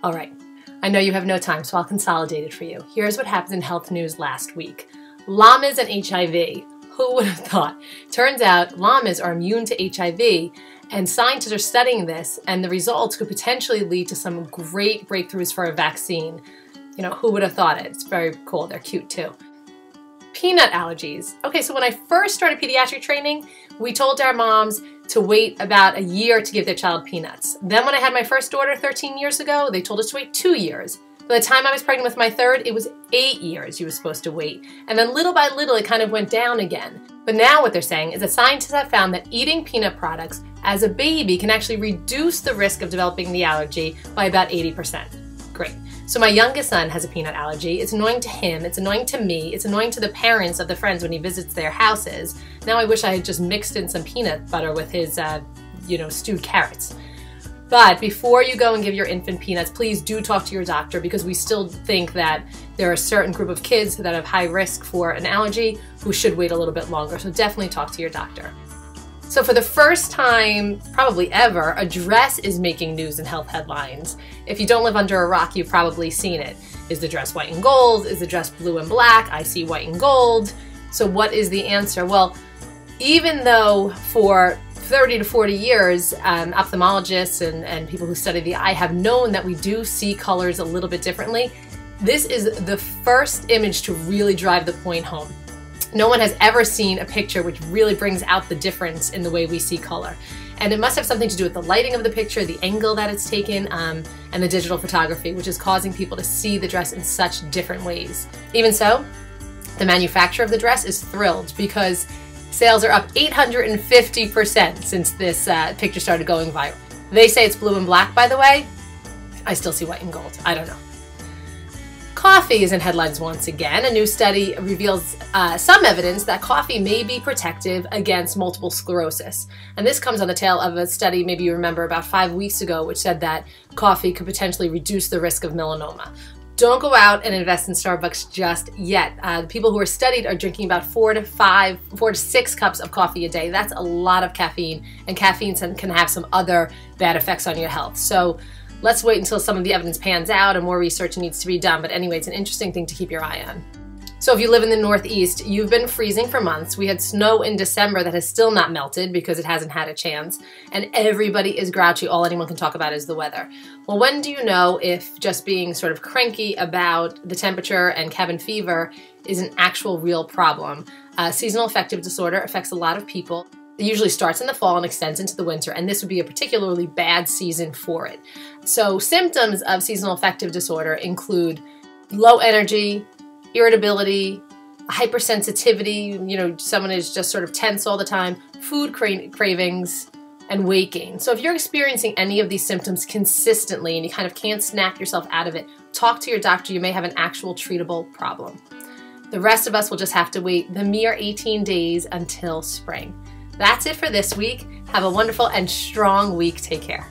All right, I know you have no time, so I'll consolidate it for you. Here's what happened in health news last week. Llamas and HIV. Who would have thought? Turns out llamas are immune to HIV, and scientists are studying this, and the results could potentially lead to some great breakthroughs for a vaccine. You know, who would have thought it? It's very cool. They're cute too. Peanut allergies. Okay, so when I first started pediatric training, we told our moms to wait about a year to give their child peanuts. Then when I had my first daughter 13 years ago, they told us to wait 2 years. By the time I was pregnant with my third, it was 8 years you were supposed to wait. And then little by little, it kind of went down again. But now what they're saying is that scientists have found that eating peanut products as a baby can actually reduce the risk of developing the allergy by about 80%. Great. So my youngest son has a peanut allergy. It's annoying to him, it's annoying to me, it's annoying to the parents of the friends when he visits their houses. Now I wish I had just mixed in some peanut butter with his, stewed carrots. But before you go and give your infant peanuts, please do talk to your doctor, because we still think that there are a certain group of kids that have high risk for an allergy who should wait a little bit longer. So definitely talk to your doctor. So for the first time, probably ever, a dress is making news in health headlines. If you don't live under a rock, you've probably seen it. Is the dress white and gold? Is the dress blue and black? I see white and gold. So what is the answer? Well, even though for 30 to 40 years, ophthalmologists and people who study the eye have known that we do see colors a little bit differently, this is the first image to really drive the point home. No one has ever seen a picture which really brings out the difference in the way we see color. And it must have something to do with the lighting of the picture, the angle that it's taken, and the digital photography, which is causing people to see the dress in such different ways. Even so, the manufacturer of the dress is thrilled, because sales are up 850% since this picture started going viral. They say it's blue and black, by the way. I still see white and gold. I don't know. Coffee is in headlines once again. A new study reveals some evidence that coffee may be protective against multiple sclerosis. And this comes on the tail of a study, maybe you remember, about 5 weeks ago, which said that coffee could potentially reduce the risk of melanoma. Don't go out and invest in Starbucks just yet. The people who are studied are drinking about 4 to 6 cups of coffee a day. That's a lot of caffeine, and caffeine can have some other bad effects on your health. So let's wait until some of the evidence pans out and more research needs to be done. But anyway, it's an interesting thing to keep your eye on. So if you live in the Northeast, you've been freezing for months. We had snow in December that has still not melted because it hasn't had a chance. And everybody is grouchy. All anyone can talk about is the weather. Well, when do you know if just being sort of cranky about the temperature and cabin fever is an actual real problem? Seasonal affective disorder affects a lot of people. It usually starts in the fall and extends into the winter, and this would be a particularly bad season for it. So symptoms of seasonal affective disorder include low energy, irritability, hypersensitivity, someone is just sort of tense all the time, food cravings, and weight gain. So if you're experiencing any of these symptoms consistently and you kind of can't snap yourself out of it, talk to your doctor. You may have an actual treatable problem. The rest of us will just have to wait the mere 18 days until spring. That's it for this week. Have a wonderful and strong week. Take care.